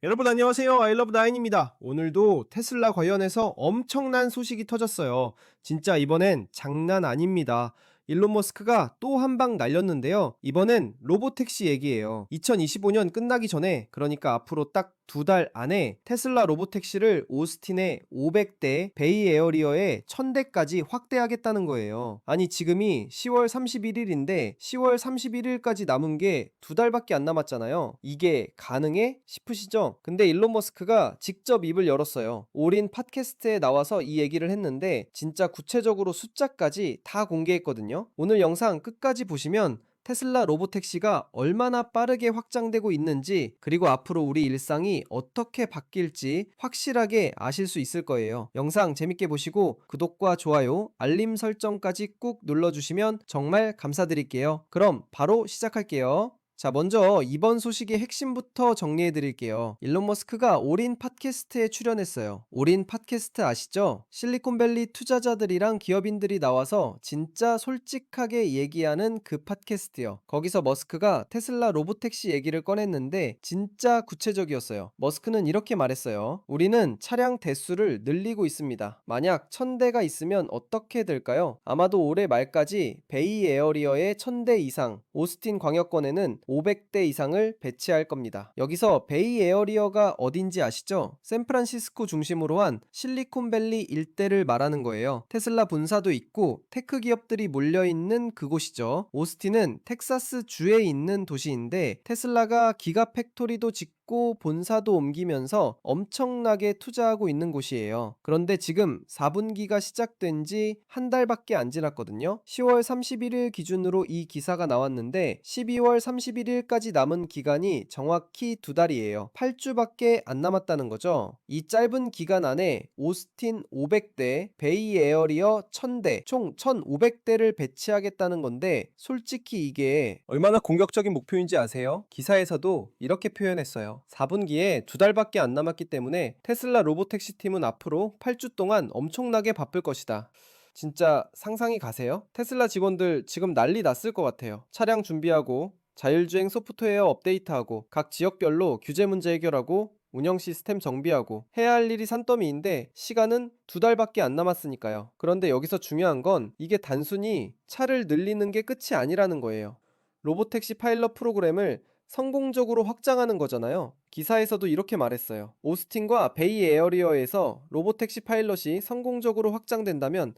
여러분 안녕하세요. 아이러브 나인입니다. 오늘도 테슬라 관련해서 엄청난 소식이 터졌어요. 진짜 이번엔 장난 아닙니다. 일론 머스크가 또 한 방 날렸는데요. 이번엔 로보택시 얘기예요. 2025년 끝나기 전에, 그러니까 앞으로 딱 2달 안에 테슬라 로보택시를 오스틴에 500대, 베이에어리어에 1000대까지 확대하겠다는 거예요. 아니 지금이 10월 31일인데 10월 31일까지 남은 게 2달밖에 안 남았잖아요. 이게 가능해? 싶으시죠? 근데 일론 머스크가 직접 입을 열었어요. 올인 팟캐스트에 나와서 이 얘기를 했는데 진짜 구체적으로 숫자까지 다 공개했거든요. 오늘 영상 끝까지 보시면 테슬라 로보택시가 얼마나 빠르게 확장되고 있는지, 그리고 앞으로 우리 일상이 어떻게 바뀔지 확실하게 아실 수 있을 거예요. 영상 재밌게 보시고 구독과 좋아요, 알림 설정까지 꾹 눌러주시면 정말 감사드릴게요. 그럼 바로 시작할게요. 자, 먼저 이번 소식의 핵심부터 정리해 드릴게요. 일론 머스크가 올인 팟캐스트에 출연했어요. 올인 팟캐스트 아시죠? 실리콘밸리 투자자들이랑 기업인들이 나와서 진짜 솔직하게 얘기하는 그 팟캐스트요. 거기서 머스크가 테슬라 로보택시 얘기를 꺼냈는데 진짜 구체적이었어요. 머스크는 이렇게 말했어요. 우리는 차량 대수를 늘리고 있습니다. 만약 1000대가 있으면 어떻게 될까요? 아마도 올해 말까지 베이에어리어에 1000대 이상, 오스틴 광역권에는 500대 이상을 배치할 겁니다. 여기서 베이에어리어가 어딘지 아시죠? 샌프란시스코 중심으로 한 실리콘밸리 일대를 말하는 거예요. 테슬라 본사도 있고 테크 기업들이 몰려있는 그곳이죠. 오스틴은 텍사스 주에 있는 도시인데 테슬라가 기가팩토리도 짓고 본사도 옮기면서 엄청나게 투자하고 있는 곳이에요. 그런데 지금 4분기가 시작된 지 한 달밖에 안 지났거든요. 10월 31일 기준으로 이 기사가 나왔는데 12월 31일까지 남은 기간이 정확히 2달이에요. 8주밖에 안 남았다는 거죠. 이 짧은 기간 안에 오스틴 500대, 베이에어리어 1000대, 총 1500대를 배치하겠다는 건데 솔직히 이게 얼마나 공격적인 목표인지 아세요? 기사에서도 이렇게 표현했어요. 4분기에 2달밖에 안 남았기 때문에 테슬라 로보택시 팀은 앞으로 8주 동안 엄청나게 바쁠 것이다. 진짜 상상이 가세요? 테슬라 직원들 지금 난리 났을 것 같아요. 차량 준비하고 자율주행 소프트웨어 업데이트하고 각 지역별로 규제 문제 해결하고 운영 시스템 정비하고 해야 할 일이 산더미인데 시간은 2달밖에 안 남았으니까요. 그런데 여기서 중요한 건 이게 단순히 차를 늘리는 게 끝이 아니라는 거예요. 로보택시 파일럿 프로그램을 성공적으로 확장하는 거잖아요. 기사에서도 이렇게 말했어요. 오스틴과 베이에어리어에서 로보택시 파일럿이 성공적으로 확장된다면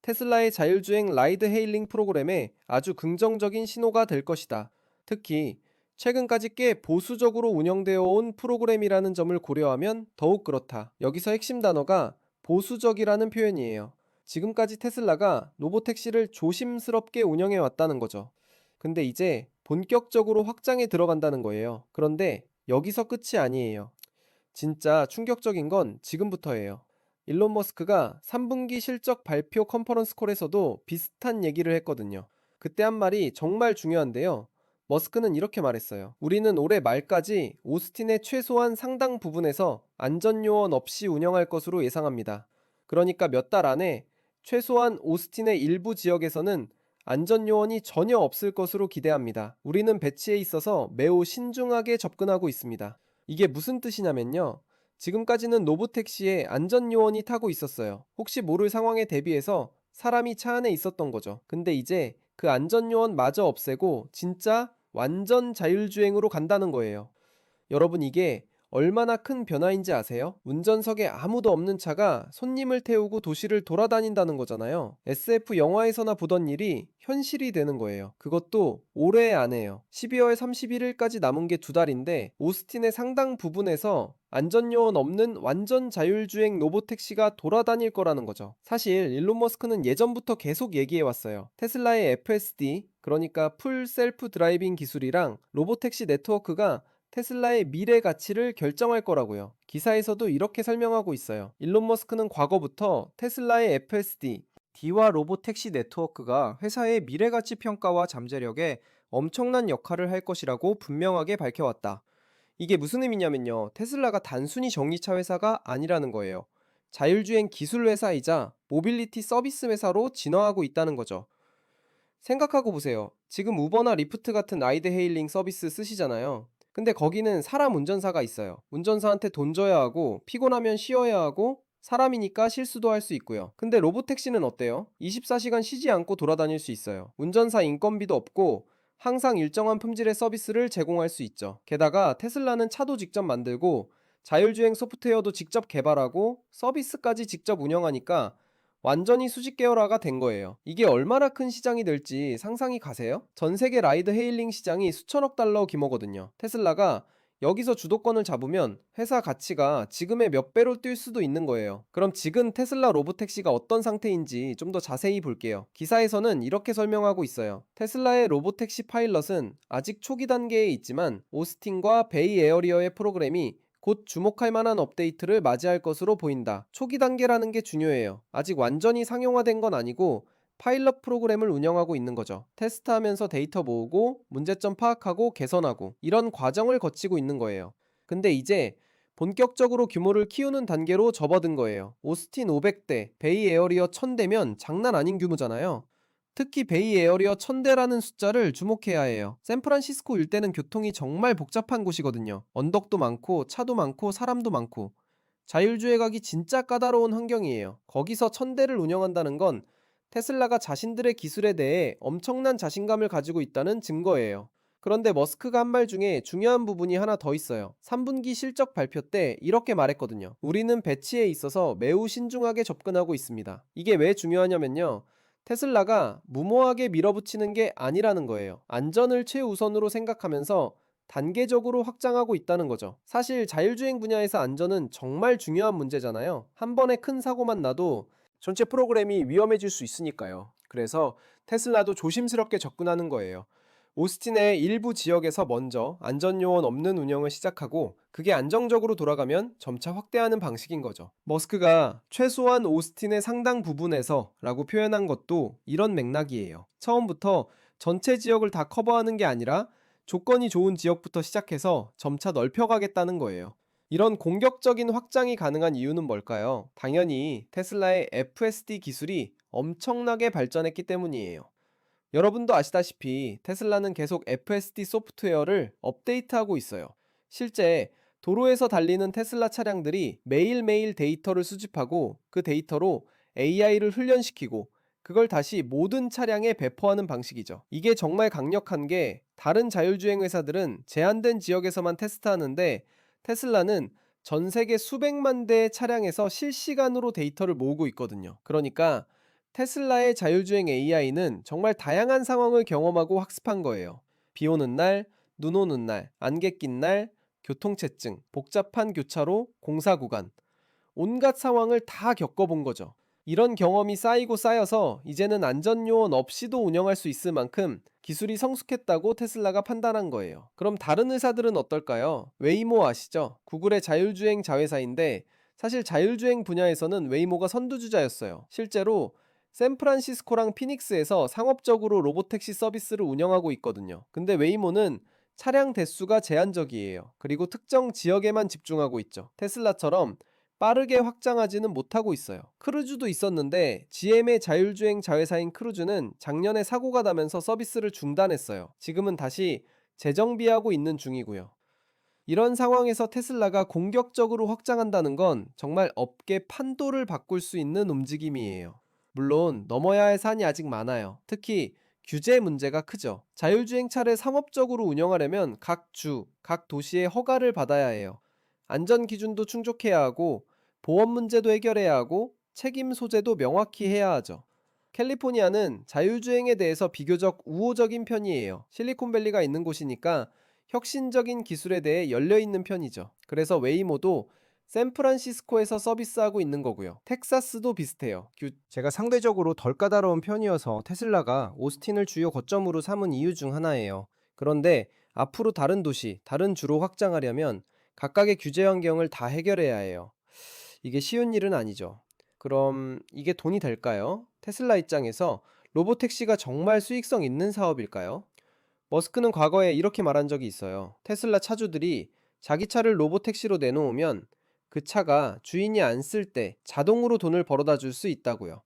테슬라의 자율주행 라이드 헤일링 프로그램에 아주 긍정적인 신호가 될 것이다. 특히 최근까지 꽤 보수적으로 운영되어 온 프로그램이라는 점을 고려하면 더욱 그렇다. 여기서 핵심 단어가 보수적이라는 표현이에요. 지금까지 테슬라가 로보택시를 조심스럽게 운영해 왔다는 거죠. 근데 이제 본격적으로 확장에 들어간다는 거예요. 그런데 여기서 끝이 아니에요. 진짜 충격적인 건 지금부터예요. 일론 머스크가 3분기 실적 발표 컨퍼런스 콜에서도 비슷한 얘기를 했거든요. 그때 한 말이 정말 중요한데요. 머스크는 이렇게 말했어요. 우리는 올해 말까지 오스틴의 최소한 상당 부분에서 안전요원 없이 운영할 것으로 예상합니다. 그러니까 몇 달 안에 최소한 오스틴의 일부 지역에서는 안전요원이 전혀 없을 것으로 기대합니다. 우리는 배치에 있어서 매우 신중하게 접근하고 있습니다. 이게 무슨 뜻이냐면요. 지금까지는 로보택시에 안전요원이 타고 있었어요. 혹시 모를 상황에 대비해서 사람이 차 안에 있었던 거죠. 근데 이제 그 안전요원마저 없애고 진짜 완전 자율주행으로 간다는 거예요. 여러분 이게 얼마나 큰 변화인지 아세요? 운전석에 아무도 없는 차가 손님을 태우고 도시를 돌아다닌다는 거잖아요. SF 영화에서나 보던 일이 현실이 되는 거예요. 그것도 올해 안에요. 12월 31일까지 남은 게 2달인데 오스틴의 상당 부분에서 안전요원 없는 완전 자율주행 로보택시가 돌아다닐 거라는 거죠. 사실 일론 머스크는 예전부터 계속 얘기해왔어요. 테슬라의 FSD, 그러니까 풀 셀프 드라이빙 기술이랑 로보택시 네트워크가 테슬라의 미래 가치를 결정할 거라고요. 기사에서도 이렇게 설명하고 있어요. 일론 머스크는 과거부터 테슬라의 FSD, D와 로보택시 네트워크가 회사의 미래 가치 평가와 잠재력에 엄청난 역할을 할 것이라고 분명하게 밝혀왔다. 이게 무슨 의미냐면요. 테슬라가 단순히 전기차 회사가 아니라는 거예요. 자율주행 기술 회사이자 모빌리티 서비스 회사로 진화하고 있다는 거죠. 생각하고 보세요. 지금 우버나 리프트 같은 라이드 헤일링 서비스 쓰시잖아요. 근데 거기는 사람 운전사가 있어요. 운전사한테 돈 줘야 하고 피곤하면 쉬어야 하고 사람이니까 실수도 할 수 있고요. 근데 로보택시는 어때요? 24시간 쉬지 않고 돌아다닐 수 있어요. 운전사 인건비도 없고 항상 일정한 품질의 서비스를 제공할 수 있죠. 게다가 테슬라는 차도 직접 만들고 자율주행 소프트웨어도 직접 개발하고 서비스까지 직접 운영하니까 완전히 수직 계열화가 된 거예요. 이게 얼마나 큰 시장이 될지 상상이 가세요? 전 세계 라이드 헤일링 시장이 수천억 달러 규모거든요. 테슬라가 여기서 주도권을 잡으면 회사 가치가 지금의 몇 배로 뛸 수도 있는 거예요. 그럼 지금 테슬라 로보택시가 어떤 상태인지 좀 더 자세히 볼게요. 기사에서는 이렇게 설명하고 있어요. 테슬라의 로보택시 파일럿은 아직 초기 단계에 있지만 오스틴과 베이 에어리어의 프로그램이 곧 주목할 만한 업데이트를 맞이할 것으로 보인다. 초기 단계라는 게 중요해요. 아직 완전히 상용화된 건 아니고 파일럿 프로그램을 운영하고 있는 거죠. 테스트하면서 데이터 모으고 문제점 파악하고 개선하고 이런 과정을 거치고 있는 거예요. 근데 이제 본격적으로 규모를 키우는 단계로 접어든 거예요. 오스틴 500대, 베이 에어리어 1000대면 장난 아닌 규모잖아요. 특히 베이 에어리어 1000대라는 숫자를 주목해야 해요. 샌프란시스코 일대는 교통이 정말 복잡한 곳이거든요. 언덕도 많고 차도 많고 사람도 많고 자율주행하기 진짜 까다로운 환경이에요. 거기서 1000대를 운영한다는 건 테슬라가 자신들의 기술에 대해 엄청난 자신감을 가지고 있다는 증거예요. 그런데 머스크가 한 말 중에 중요한 부분이 하나 더 있어요. 3분기 실적 발표 때 이렇게 말했거든요. 우리는 배치에 있어서 매우 신중하게 접근하고 있습니다. 이게 왜 중요하냐면요. 테슬라가 무모하게 밀어붙이는 게 아니라는 거예요. 안전을 최우선으로 생각하면서 단계적으로 확장하고 있다는 거죠. 사실 자율주행 분야에서 안전은 정말 중요한 문제잖아요. 한 번에 큰 사고만 나도 전체 프로그램이 위험해질 수 있으니까요. 그래서 테슬라도 조심스럽게 접근하는 거예요. 오스틴의 일부 지역에서 먼저 안전요원 없는 운영을 시작하고 그게 안정적으로 돌아가면 점차 확대하는 방식인 거죠. 머스크가 최소한 오스틴의 상당 부분에서 라고 표현한 것도 이런 맥락이에요. 처음부터 전체 지역을 다 커버하는 게 아니라 조건이 좋은 지역부터 시작해서 점차 넓혀가겠다는 거예요. 이런 공격적인 확장이 가능한 이유는 뭘까요? 당연히 테슬라의 FSD 기술이 엄청나게 발전했기 때문이에요. 여러분도 아시다시피 테슬라는 계속 FSD 소프트웨어를 업데이트하고 있어요. 실제 도로에서 달리는 테슬라 차량들이 매일매일 데이터를 수집하고 그 데이터로 AI를 훈련시키고 그걸 다시 모든 차량에 배포하는 방식이죠. 이게 정말 강력한 게 다른 자율주행 회사들은 제한된 지역에서만 테스트하는데 테슬라는 전 세계 수백만 대의 차량에서 실시간으로 데이터를 모으고 있거든요. 그러니까 테슬라의 자율주행 AI는 정말 다양한 상황을 경험하고 학습한 거예요. 비 오는 날, 눈 오는 날, 안개 낀 날, 교통체증, 복잡한 교차로, 공사 구간, 온갖 상황을 다 겪어본 거죠. 이런 경험이 쌓이고 쌓여서 이제는 안전요원 없이도 운영할 수 있을 만큼 기술이 성숙했다고 테슬라가 판단한 거예요. 그럼 다른 회사들은 어떨까요? 웨이모 아시죠? 구글의 자율주행 자회사인데 사실 자율주행 분야에서는 웨이모가 선두주자였어요. 실제로 샌프란시스코랑 피닉스에서 상업적으로 로보택시 서비스를 운영하고 있거든요. 근데 웨이모는 차량 대수가 제한적이에요. 그리고 특정 지역에만 집중하고 있죠. 테슬라처럼 빠르게 확장하지는 못하고 있어요. 크루즈도 있었는데 GM의 자율주행 자회사인 크루즈는 작년에 사고가 나면서 서비스를 중단했어요. 지금은 다시 재정비하고 있는 중이고요. 이런 상황에서 테슬라가 공격적으로 확장한다는 건 정말 업계 판도를 바꿀 수 있는 움직임이에요. 물론 넘어야 할 산이 아직 많아요. 특히 규제 문제가 크죠. 자율주행차를 상업적으로 운영하려면 각 주, 각 도시의 허가를 받아야 해요. 안전 기준도 충족해야 하고 보험 문제도 해결해야 하고 책임 소재도 명확히 해야 하죠. 캘리포니아는 자율주행에 대해서 비교적 우호적인 편이에요. 실리콘밸리가 있는 곳이니까 혁신적인 기술에 대해 열려있는 편이죠. 그래서 웨이모도 샌프란시스코에서 서비스하고 있는 거고요. 텍사스도 비슷해요. 제가 상대적으로 덜 까다로운 편이어서 테슬라가 오스틴을 주요 거점으로 삼은 이유 중 하나예요. 그런데 앞으로 다른 도시, 다른 주로 확장하려면 각각의 규제 환경을 다 해결해야 해요. 이게 쉬운 일은 아니죠. 그럼 이게 돈이 될까요? 테슬라 입장에서 로보택시가 정말 수익성 있는 사업일까요? 머스크는 과거에 이렇게 말한 적이 있어요. 테슬라 차주들이 자기 차를 로보택시로 내놓으면 그 차가 주인이 안 쓸 때 자동으로 돈을 벌어다 줄 수 있다고요.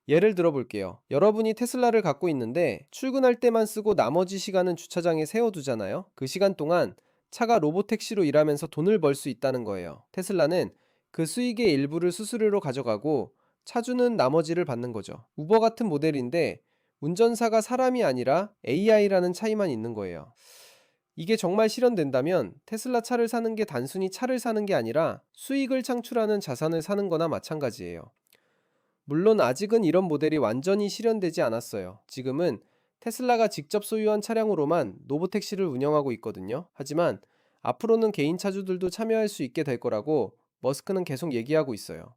예를 들어 볼게요. 여러분이 테슬라를 갖고 있는데 출근할 때만 쓰고 나머지 시간은 주차장에 세워두잖아요. 그 시간 동안 차가 로보택시로 일하면서 돈을 벌 수 있다는 거예요. 테슬라는 그 수익의 일부를 수수료로 가져가고 차주는 나머지를 받는 거죠. 우버 같은 모델인데 운전사가 사람이 아니라 AI라는 차이만 있는 거예요. 이게 정말 실현된다면 테슬라 차를 사는 게 단순히 차를 사는 게 아니라 수익을 창출하는 자산을 사는 거나 마찬가지예요. 물론 아직은 이런 모델이 완전히 실현되지 않았어요. 지금은 테슬라가 직접 소유한 차량으로만 로보택시를 운영하고 있거든요. 하지만 앞으로는 개인 차주들도 참여할 수 있게 될 거라고 머스크는 계속 얘기하고 있어요.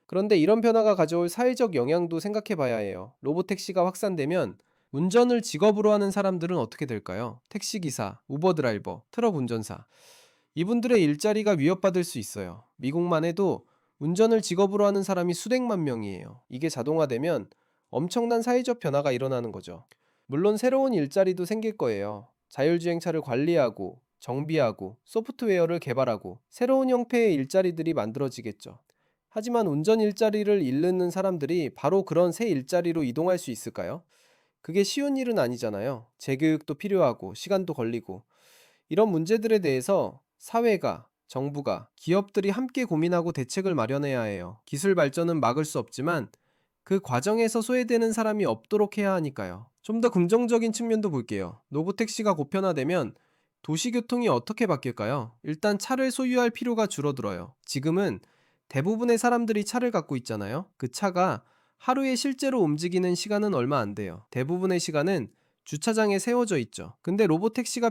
그런데 이런 변화가 가져올 사회적 영향도 생각해 봐야 해요. 로보택시가 확산되면 운전을 직업으로 하는 사람들은 어떻게 될까요? 택시기사, 우버 드라이버, 트럭 운전사. 이분들의 일자리가 위협받을 수 있어요. 미국만 해도 운전을 직업으로 하는 사람이 수백만 명이에요. 이게 자동화되면 엄청난 사회적 변화가 일어나는 거죠. 물론 새로운 일자리도 생길 거예요. 자율주행차를 관리하고, 정비하고, 소프트웨어를 개발하고, 새로운 형태의 일자리들이 만들어지겠죠. 하지만 운전 일자리를 잃는 사람들이 바로 그런 새 일자리로 이동할 수 있을까요? 그게 쉬운 일은 아니잖아요. 재교육도 필요하고, 시간도 걸리고, 이런 문제들에 대해서 사회가, 정부가, 기업들이 함께 고민하고 대책을 마련해야 해요. 기술 발전은 막을 수 없지만 그 과정에서 소외되는 사람이 없도록 해야 하니까요. 좀 더 긍정적인 측면도 볼게요. 로보택시가 보편화되면 도시교통이 어떻게 바뀔까요? 일단 차를 소유할 필요가 줄어들어요. 지금은 대부분의 사람들이 차를 갖고 있잖아요. 그 차가 하루에 실제로 움직이는 시간은 얼마 안 돼요. 대부분의 시간은 주차장에 세워져 있죠. 근데 로보택시가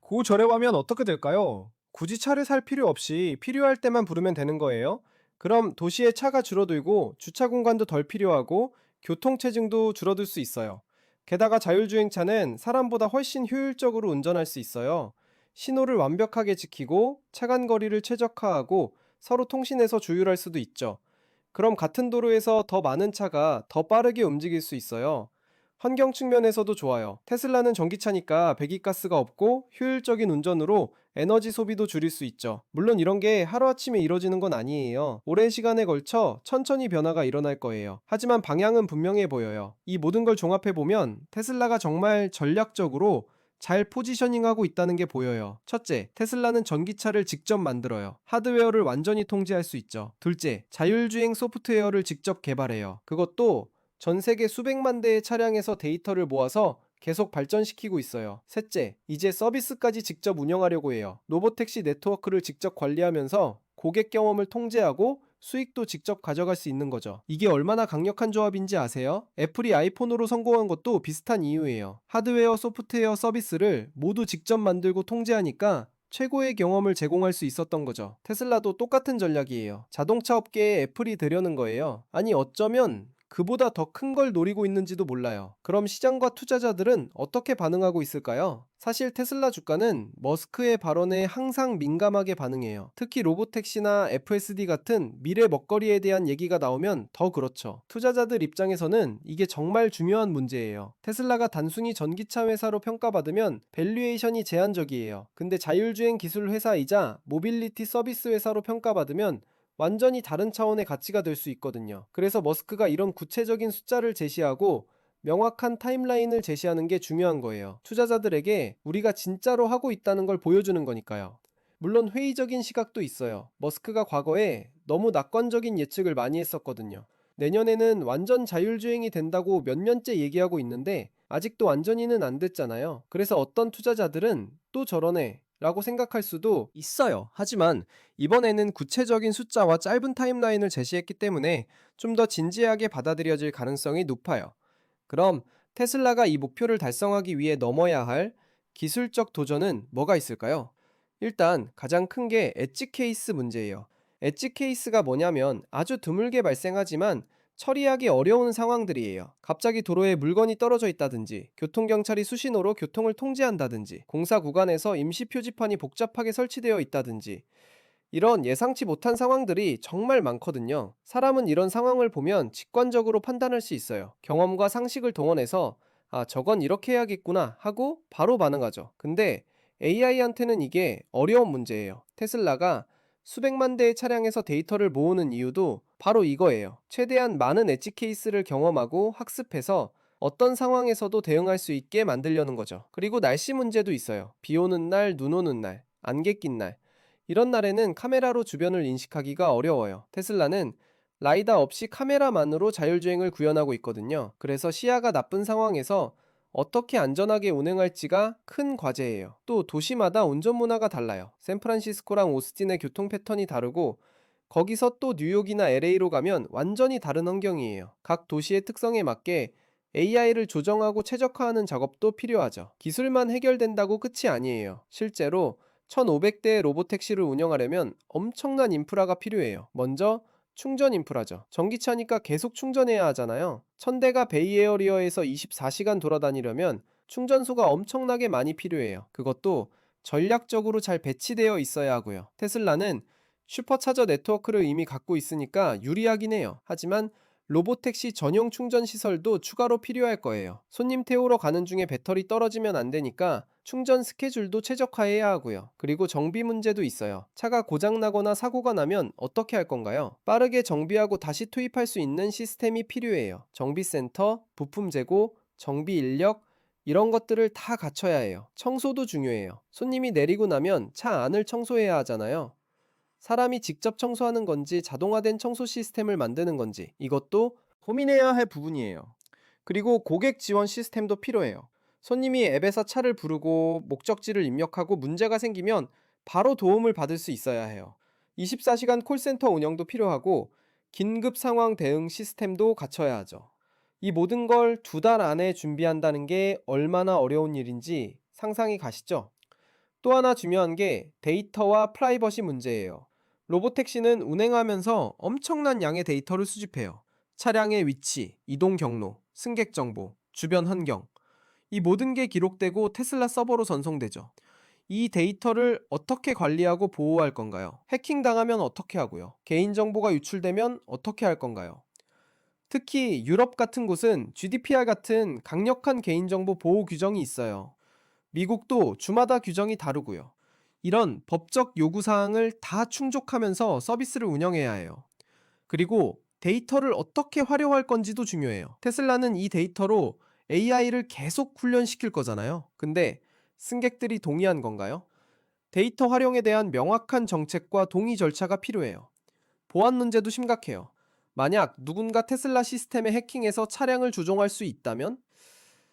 고저렴하면 어떻게 될까요? 굳이 차를 살 필요 없이 필요할 때만 부르면 되는 거예요. 그럼 도시의 차가 줄어들고 주차 공간도 덜 필요하고 교통체증도 줄어들 수 있어요. 게다가 자율주행차는 사람보다 훨씬 효율적으로 운전할 수 있어요. 신호를 완벽하게 지키고 차간 거리를 최적화하고 서로 통신해서 조율할 수도 있죠. 그럼 같은 도로에서 더 많은 차가 더 빠르게 움직일 수 있어요. 환경 측면에서도 좋아요. 테슬라는 전기차니까 배기가스가 없고 효율적인 운전으로 에너지 소비도 줄일 수 있죠. 물론 이런 게 하루아침에 이뤄지는 건 아니에요. 오랜 시간에 걸쳐 천천히 변화가 일어날 거예요. 하지만 방향은 분명해 보여요. 이 모든 걸 종합해보면 테슬라가 정말 전략적으로 잘 포지셔닝하고 있다는 게 보여요. 첫째, 테슬라는 전기차를 직접 만들어요. 하드웨어를 완전히 통제할 수 있죠. 둘째, 자율주행 소프트웨어를 직접 개발해요. 그것도 전 세계 수백만 대의 차량에서 데이터를 모아서 계속 발전시키고 있어요. 셋째, 이제 서비스까지 직접 운영하려고 해요. 로보택시 네트워크를 직접 관리하면서 고객 경험을 통제하고 수익도 직접 가져갈 수 있는 거죠. 이게 얼마나 강력한 조합인지 아세요? 애플이 아이폰으로 성공한 것도 비슷한 이유예요. 하드웨어, 소프트웨어 서비스를 모두 직접 만들고 통제하니까 최고의 경험을 제공할 수 있었던 거죠. 테슬라도 똑같은 전략이에요. 자동차 업계에 애플이 되려는 거예요. 아니 어쩌면 그보다 더 큰 걸 노리고 있는지도 몰라요. 그럼 시장과 투자자들은 어떻게 반응하고 있을까요? 사실 테슬라 주가는 머스크의 발언에 항상 민감하게 반응해요. 특히 로보택시나 FSD 같은 미래 먹거리에 대한 얘기가 나오면 더 그렇죠. 투자자들 입장에서는 이게 정말 중요한 문제예요. 테슬라가 단순히 전기차 회사로 평가받으면 밸류에이션이 제한적이에요. 근데 자율주행 기술 회사이자 모빌리티 서비스 회사로 평가받으면 완전히 다른 차원의 가치가 될 수 있거든요. 그래서 머스크가 이런 구체적인 숫자를 제시하고 명확한 타임라인을 제시하는 게 중요한 거예요. 투자자들에게 우리가 진짜로 하고 있다는 걸 보여주는 거니까요. 물론 회의적인 시각도 있어요. 머스크가 과거에 너무 낙관적인 예측을 많이 했었거든요. 내년에는 완전 자율주행이 된다고 몇 년째 얘기하고 있는데 아직도 완전히는 안 됐잖아요. 그래서 어떤 투자자들은 또 저러네 라고 생각할 수도 있어요. 하지만 이번에는 구체적인 숫자와 짧은 타임라인을 제시했기 때문에 좀 더 진지하게 받아들여질 가능성이 높아요. 그럼 테슬라가 이 목표를 달성하기 위해 넘어야 할 기술적 도전은 뭐가 있을까요? 일단 가장 큰 게 엣지 케이스 문제예요. 엣지 케이스가 뭐냐면 아주 드물게 발생하지만 처리하기 어려운 상황들이에요. 갑자기 도로에 물건이 떨어져 있다든지, 교통경찰이 수신호로 교통을 통제한다든지, 공사 구간에서 임시 표지판이 복잡하게 설치되어 있다든지, 이런 예상치 못한 상황들이 정말 많거든요. 사람은 이런 상황을 보면 직관적으로 판단할 수 있어요. 경험과 상식을 동원해서 아, 저건 이렇게 해야겠구나 하고 바로 반응하죠. 근데 AI한테는 이게 어려운 문제예요. 테슬라가 수백만 대의 차량에서 데이터를 모으는 이유도 바로 이거예요. 최대한 많은 엣지 케이스를 경험하고 학습해서 어떤 상황에서도 대응할 수 있게 만들려는 거죠. 그리고 날씨 문제도 있어요. 비 오는 날, 눈 오는 날. 안개 낀 날. 이런 날에는 카메라로 주변을 인식하기가 어려워요. 테슬라는 라이다 없이 카메라만으로 자율주행을 구현하고 있거든요. 그래서 시야가 나쁜 상황에서 어떻게 안전하게 운행할지가 큰 과제예요. 또 도시마다 운전 문화가 달라요. 샌프란시스코랑 오스틴의 교통 패턴이 다르고 거기서 또 뉴욕이나 LA로 가면 완전히 다른 환경이에요. 각 도시의 특성에 맞게 AI를 조정하고 최적화하는 작업도 필요하죠. 기술만 해결된다고 끝이 아니에요. 실제로 1,500대의 로보택시를 운영하려면 엄청난 인프라가 필요해요. 먼저 충전 인프라죠. 전기차니까 계속 충전해야 하잖아요. 1,000대가 베이에어리어에서 24시간 돌아다니려면 충전소가 엄청나게 많이 필요해요. 그것도 전략적으로 잘 배치되어 있어야 하고요. 테슬라는 슈퍼차저 네트워크를 이미 갖고 있으니까 유리하긴 해요. 하지만 로보택시 전용 충전 시설도 추가로 필요할 거예요. 손님 태우러 가는 중에 배터리 떨어지면 안 되니까 충전 스케줄도 최적화해야 하고요. 그리고 정비 문제도 있어요. 차가 고장나거나 사고가 나면 어떻게 할 건가요? 빠르게 정비하고 다시 투입할 수 있는 시스템이 필요해요. 정비센터, 부품 재고, 정비 인력, 이런 것들을 다 갖춰야 해요. 청소도 중요해요. 손님이 내리고 나면 차 안을 청소해야 하잖아요. 사람이 직접 청소하는 건지 자동화된 청소 시스템을 만드는 건지 이것도 고민해야 할 부분이에요. 그리고 고객 지원 시스템도 필요해요. 손님이 앱에서 차를 부르고 목적지를 입력하고 문제가 생기면 바로 도움을 받을 수 있어야 해요. 24시간 콜센터 운영도 필요하고 긴급 상황 대응 시스템도 갖춰야 하죠. 이 모든 걸 2달 안에 준비한다는 게 얼마나 어려운 일인지 상상이 가시죠? 또 하나 중요한 게 데이터와 프라이버시 문제예요. 로보택시는 운행하면서 엄청난 양의 데이터를 수집해요. 차량의 위치, 이동 경로, 승객 정보, 주변 환경. 이 모든 게 기록되고 테슬라 서버로 전송되죠. 이 데이터를 어떻게 관리하고 보호할 건가요? 해킹 당하면 어떻게 하고요? 개인정보가 유출되면 어떻게 할 건가요? 특히 유럽 같은 곳은 GDPR 같은 강력한 개인정보 보호 규정이 있어요. 미국도 주마다 규정이 다르고요. 이런 법적 요구사항을 다 충족하면서 서비스를 운영해야 해요. 그리고 데이터를 어떻게 활용할 건지도 중요해요. 테슬라는 이 데이터로 AI를 계속 훈련시킬 거잖아요. 근데 승객들이 동의한 건가요? 데이터 활용에 대한 명확한 정책과 동의 절차가 필요해요. 보안 문제도 심각해요. 만약 누군가 테슬라 시스템에 해킹해서 차량을 조종할 수 있다면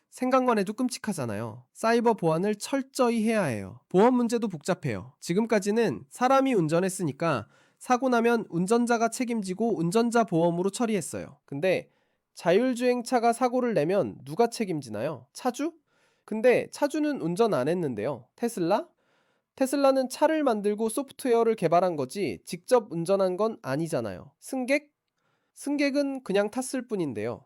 생각만 해도 끔찍하잖아요. 사이버 보안을 철저히 해야 해요. 보안 문제도 복잡해요. 지금까지는 사람이 운전했으니까 사고 나면 운전자가 책임지고 운전자 보험으로 처리했어요. 근데 자율주행차가 사고를 내면 누가 책임지나요? 차주? 근데 차주는 운전 안 했는데요. 테슬라? 테슬라는 차를 만들고 소프트웨어를 개발한 거지 직접 운전한 건 아니잖아요. 승객? 승객은 그냥 탔을 뿐인데요.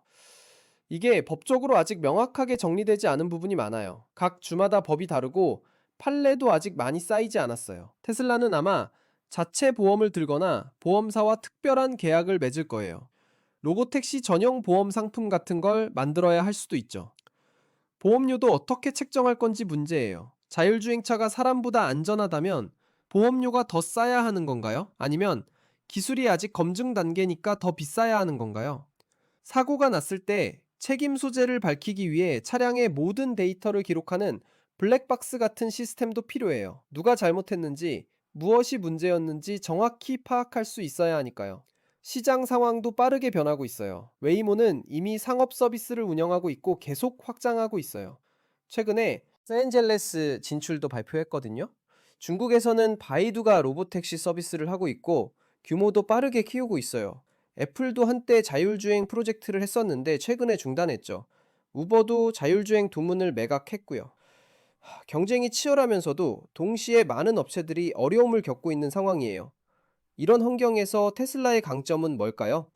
이게 법적으로 아직 명확하게 정리되지 않은 부분이 많아요. 각 주마다 법이 다르고 판례도 아직 많이 쌓이지 않았어요. 테슬라는 아마 자체 보험을 들거나 보험사와 특별한 계약을 맺을 거예요. 로보택시 전용 보험 상품 같은 걸 만들어야 할 수도 있죠. 보험료도 어떻게 책정할 건지 문제예요. 자율주행차가 사람보다 안전하다면 보험료가 더 싸야 하는 건가요? 아니면 기술이 아직 검증 단계니까 더 비싸야 하는 건가요? 사고가 났을 때 책임 소재를 밝히기 위해 차량의 모든 데이터를 기록하는 블랙박스 같은 시스템도 필요해요. 누가 잘못했는지, 무엇이 문제였는지 정확히 파악할 수 있어야 하니까요. 시장 상황도 빠르게 변하고 있어요. 웨이모는 이미 상업 서비스를 운영하고 있고 계속 확장하고 있어요. 최근에 로스앤젤레스 진출도 발표했거든요. 중국에서는 바이두가 로보택시 서비스를 하고 있고 규모도 빠르게 키우고 있어요. 애플도 한때 자율주행 프로젝트를 했었는데 최근에 중단했죠. 우버도 자율주행 도문을 매각했고요. 경쟁이 치열하면서도 동시에 많은 업체들이 어려움을 겪고 있는 상황이에요. 이런 환경에서 테슬라의 강점은 뭘까요?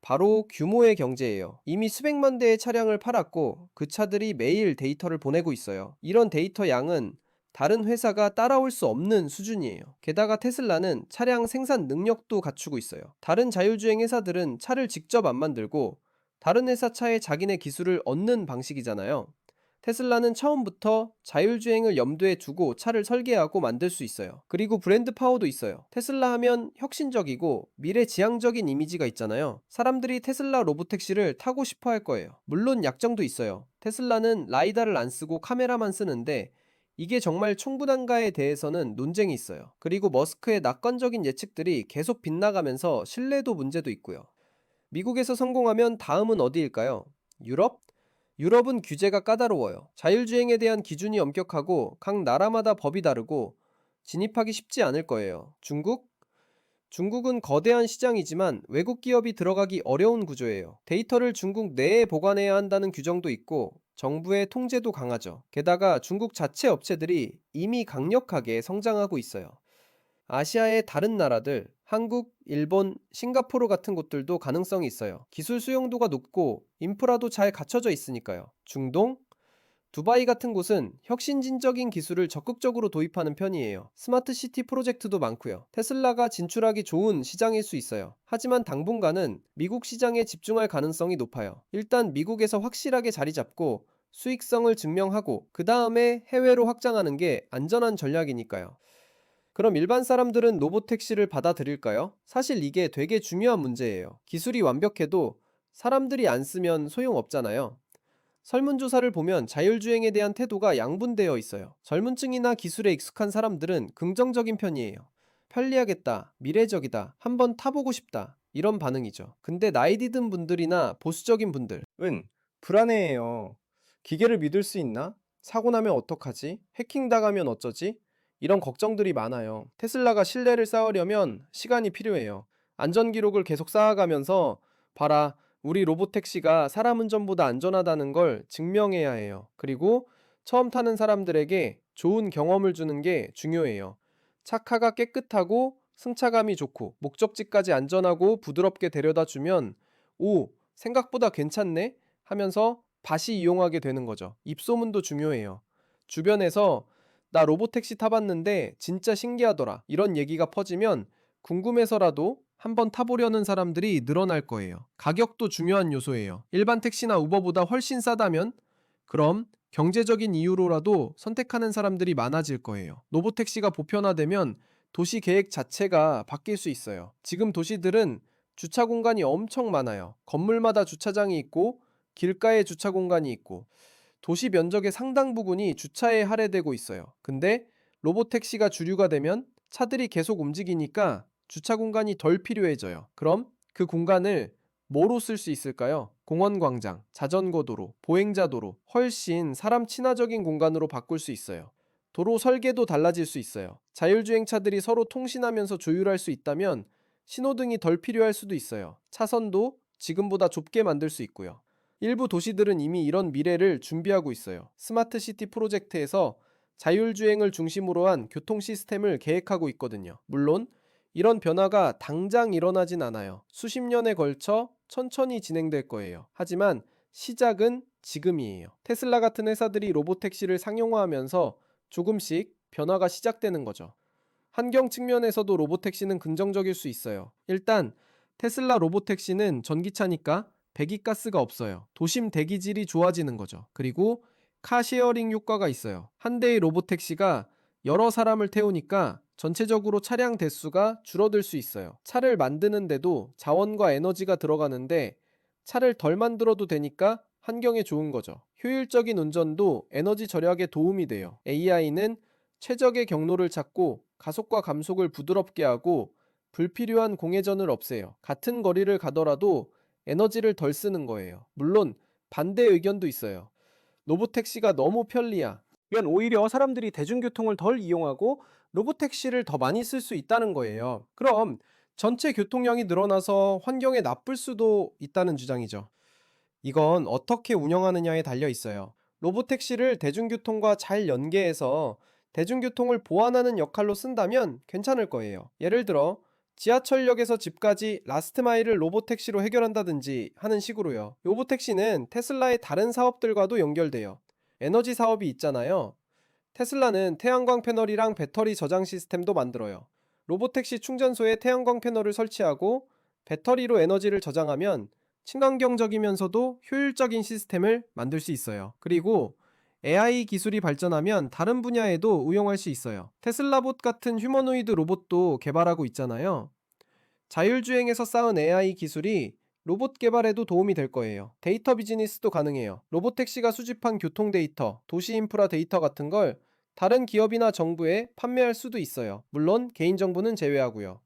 바로 규모의 경제예요. 이미 수백만 대의 차량을 팔았고 그 차들이 매일 데이터를 보내고 있어요. 이런 데이터 양은 다른 회사가 따라올 수 없는 수준이에요. 게다가 테슬라는 차량 생산 능력도 갖추고 있어요. 다른 자율주행 회사들은 차를 직접 안 만들고 다른 회사 차에 자기네 기술을 얻는 방식이잖아요. 테슬라는 처음부터 자율주행을 염두에 두고 차를 설계하고 만들 수 있어요. 그리고 브랜드 파워도 있어요. 테슬라 하면 혁신적이고 미래지향적인 이미지가 있잖아요. 사람들이 테슬라 로보택시를 타고 싶어 할 거예요. 물론 약점도 있어요. 테슬라는 라이다를 안 쓰고 카메라만 쓰는데 이게 정말 충분한가에 대해서는 논쟁이 있어요. 그리고 머스크의 낙관적인 예측들이 계속 빗나가면서 신뢰도 문제도 있고요. 미국에서 성공하면 다음은 어디일까요? 유럽? 유럽은 규제가 까다로워요. 자율주행에 대한 기준이 엄격하고 각 나라마다 법이 다르고 진입하기 쉽지 않을 거예요. 중국? 중국은 거대한 시장이지만 외국 기업이 들어가기 어려운 구조예요. 데이터를 중국 내에 보관해야 한다는 규정도 있고 정부의 통제도 강하죠. 게다가 중국 자체 업체들이 이미 강력하게 성장하고 있어요. 아시아의 다른 나라들, 한국, 일본, 싱가포르 같은 곳들도 가능성이 있어요. 기술 수용도가 높고 인프라도 잘 갖춰져 있으니까요. 중동, 두바이 같은 곳은 혁신진적인 기술을 적극적으로 도입하는 편이에요. 스마트 시티 프로젝트도 많고요. 테슬라가 진출하기 좋은 시장일 수 있어요. 하지만 당분간은 미국 시장에 집중할 가능성이 높아요. 일단 미국에서 확실하게 자리 잡고 수익성을 증명하고 그 다음에 해외로 확장하는 게 안전한 전략이니까요. 그럼 일반 사람들은 로보택시를 받아들일까요? 사실 이게 되게 중요한 문제예요. 기술이 완벽해도 사람들이 안 쓰면 소용없잖아요. 설문조사를 보면 자율주행에 대한 태도가 양분되어 있어요. 젊은 층이나 기술에 익숙한 사람들은 긍정적인 편이에요. 편리하겠다, 미래적이다, 한번 타보고 싶다, 이런 반응이죠. 근데 나이 드신 분들이나 보수적인 분들은 불안해해요. 기계를 믿을 수 있나? 사고 나면 어떡하지? 해킹 당하면 어쩌지? 이런 걱정들이 많아요. 테슬라가 신뢰를 쌓으려면 시간이 필요해요. 안전 기록을 계속 쌓아가면서 봐라, 우리 로보택시가 사람 운전보다 안전하다는 걸 증명해야 해요. 그리고 처음 타는 사람들에게 좋은 경험을 주는 게 중요해요. 차카가 깨끗하고 승차감이 좋고 목적지까지 안전하고 부드럽게 데려다 주면 오, 생각보다 괜찮네 하면서 다시 이용하게 되는 거죠. 입소문도 중요해요. 주변에서 나 로보택시 타봤는데 진짜 신기하더라, 이런 얘기가 퍼지면 궁금해서라도 한번 타보려는 사람들이 늘어날 거예요. 가격도 중요한 요소예요. 일반 택시나 우버보다 훨씬 싸다면 그럼 경제적인 이유로라도 선택하는 사람들이 많아질 거예요. 로보택시가 보편화되면 도시 계획 자체가 바뀔 수 있어요. 지금 도시들은 주차 공간이 엄청 많아요. 건물마다 주차장이 있고 길가에 주차 공간이 있고 도시 면적의 상당 부분이 주차에 할애되고 있어요. 근데 로보택시가 주류가 되면 차들이 계속 움직이니까 주차 공간이 덜 필요해져요. 그럼 그 공간을 뭐로 쓸 수 있을까요? 공원 광장, 자전거 도로, 보행자 도로, 훨씬 사람 친화적인 공간으로 바꿀 수 있어요. 도로 설계도 달라질 수 있어요. 자율주행차들이 서로 통신하면서 조율할 수 있다면 신호등이 덜 필요할 수도 있어요. 차선도 지금보다 좁게 만들 수 있고요. 일부 도시들은 이미 이런 미래를 준비하고 있어요. 스마트 시티 프로젝트에서 자율주행을 중심으로 한 교통 시스템을 계획하고 있거든요. 물론 이런 변화가 당장 일어나진 않아요. 수십 년에 걸쳐 천천히 진행될 거예요. 하지만 시작은 지금이에요. 테슬라 같은 회사들이 로보택시를 상용화하면서 조금씩 변화가 시작되는 거죠. 환경 측면에서도 로보택시는 긍정적일 수 있어요. 일단 테슬라 로보택시는 전기차니까 배기가스가 없어요. 도심 대기질이 좋아지는 거죠. 그리고 카쉐어링 효과가 있어요. 한 대의 로보택시가 여러 사람을 태우니까 전체적으로 차량 대수가 줄어들 수 있어요. 차를 만드는데도 자원과 에너지가 들어가는데 차를 덜 만들어도 되니까 환경에 좋은 거죠. 효율적인 운전도 에너지 절약에 도움이 돼요. AI는 최적의 경로를 찾고 가속과 감속을 부드럽게 하고 불필요한 공회전을 없애요. 같은 거리를 가더라도 에너지를 덜 쓰는 거예요. 물론 반대 의견도 있어요. 로보택시가 너무 편리야, 이건 오히려 사람들이 대중교통을 덜 이용하고 로보택시를 더 많이 쓸 수 있다는 거예요. 그럼 전체 교통량이 늘어나서 환경에 나쁠 수도 있다는 주장이죠. 이건 어떻게 운영하느냐에 달려 있어요. 로보택시를 대중교통과 잘 연계해서 대중교통을 보완하는 역할로 쓴다면 괜찮을 거예요. 예를 들어 지하철역에서 집까지 라스트 마일을 로보택시로 해결한다든지 하는 식으로요. 로보택시는 테슬라의 다른 사업들과도 연결돼요. 에너지 사업이 있잖아요. 테슬라는 태양광 패널이랑 배터리 저장 시스템도 만들어요. 로보택시 충전소에 태양광 패널을 설치하고 배터리로 에너지를 저장하면 친환경적이면서도 효율적인 시스템을 만들 수 있어요. 그리고 AI 기술이 발전하면 다른 분야에도 응용할 수 있어요. 테슬라봇 같은 휴머노이드 로봇도 개발하고 있잖아요. 자율주행에서 쌓은 AI 기술이 로봇 개발에도 도움이 될 거예요. 데이터 비즈니스도 가능해요. 로보택시가 수집한 교통 데이터, 도시 인프라 데이터 같은 걸 다른 기업이나 정부에 판매할 수도 있어요. 물론 개인정보는 제외하고요.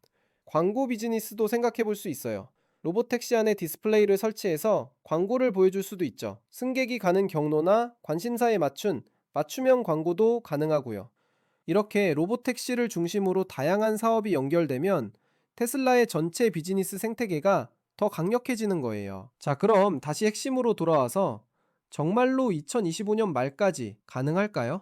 광고 비즈니스도 생각해 볼 수 있어요. 로보택시 안에 디스플레이를 설치해서 광고를 보여줄 수도 있죠. 승객이 가는 경로나 관심사에 맞춘 맞춤형 광고도 가능하고요. 이렇게 로보택시를 중심으로 다양한 사업이 연결되면 테슬라의 전체 비즈니스 생태계가 더 강력해지는 거예요. 자, 그럼 다시 핵심으로 돌아와서 정말로 2025년 말까지 가능할까요?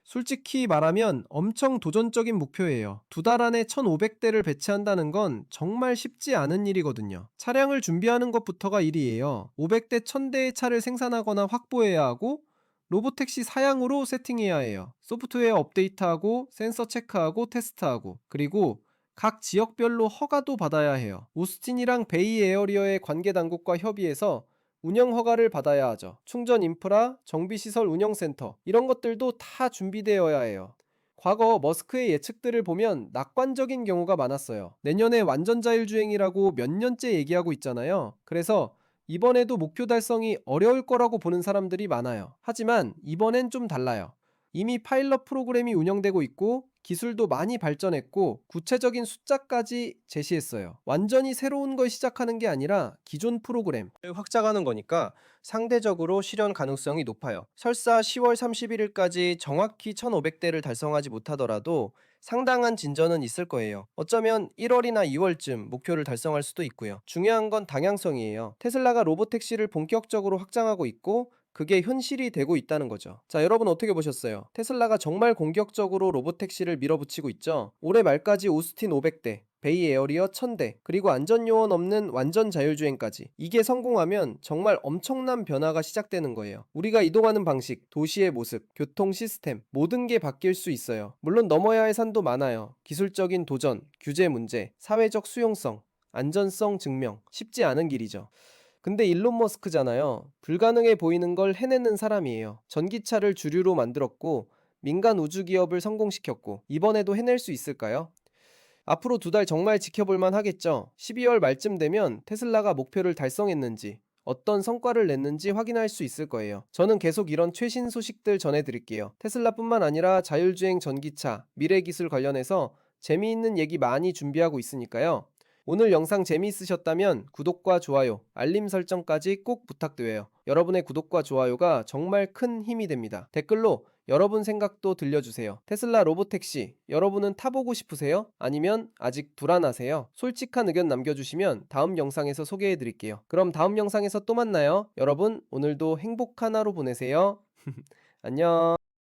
솔직히 말하면 엄청 도전적인 목표예요. 두 달 안에 1,500대를 배치한다는 건 정말 쉽지 않은 일이거든요. 차량을 준비하는 것부터가 일이에요. 500대, 1000대의 차를 생산하거나 확보해야 하고 로보택시 사양으로 세팅해야 해요. 소프트웨어 업데이트하고 센서 체크하고 테스트하고 그리고 각 지역별로 허가도 받아야 해요. 오스틴이랑 베이 에어리어의 관계 당국과 협의해서 운영 허가를 받아야 하죠. 충전 인프라, 정비시설 운영센터 이런 것들도 다 준비되어야 해요. 과거 머스크의 예측들을 보면 낙관적인 경우가 많았어요. 내년에 완전 자율주행이라고 몇 년째 얘기하고 있잖아요. 그래서 이번에도 목표 달성이 어려울 거라고 보는 사람들이 많아요. 하지만 이번엔 좀 달라요. 이미 파일럿 프로그램이 운영되고 있고 기술도 많이 발전했고 구체적인 숫자까지 제시했어요. 완전히 새로운 걸 시작하는 게 아니라 기존 프로그램을 확장하는 거니까 상대적으로 실현 가능성이 높아요. 설사 10월 31일까지 정확히 1,500대를 달성하지 못하더라도 상당한 진전은 있을 거예요. 어쩌면 1월이나 2월쯤 목표를 달성할 수도 있고요. 중요한 건 방향성이에요. 테슬라가 로보택시를 본격적으로 확장하고 있고 그게 현실이 되고 있다는 거죠. 자, 여러분 어떻게 보셨어요? 테슬라가 정말 공격적으로 로보택시를 밀어붙이고 있죠. 올해 말까지 오스틴 500대, 베이 에어리어 1000대, 그리고 안전요원 없는 완전 자율주행까지. 이게 성공하면 정말 엄청난 변화가 시작되는 거예요. 우리가 이동하는 방식, 도시의 모습, 교통 시스템, 모든 게 바뀔 수 있어요. 물론 넘어야 할 산도 많아요. 기술적인 도전, 규제 문제, 사회적 수용성, 안전성 증명. 쉽지 않은 길이죠. 근데 일론 머스크잖아요. 불가능해 보이는 걸 해내는 사람이에요. 전기차를 주류로 만들었고 민간 우주 기업을 성공시켰고 이번에도 해낼 수 있을까요? 앞으로 두 달 정말 지켜볼만 하겠죠. 12월 말쯤 되면 테슬라가 목표를 달성했는지 어떤 성과를 냈는지 확인할 수 있을 거예요. 저는 계속 이런 최신 소식들 전해드릴게요. 테슬라뿐만 아니라 자율주행 전기차, 미래 기술 관련해서 재미있는 얘기 많이 준비하고 있으니까요. 오늘 영상 재미있으셨다면 구독과 좋아요, 알림 설정까지 꼭 부탁드려요. 여러분의 구독과 좋아요가 정말 큰 힘이 됩니다. 댓글로 여러분 생각도 들려주세요. 테슬라 로보택시, 여러분은 타보고 싶으세요? 아니면 아직 불안하세요? 솔직한 의견 남겨주시면 다음 영상에서 소개해드릴게요. 그럼 다음 영상에서 또 만나요. 여러분, 오늘도 행복한 하루 보내세요. 안녕.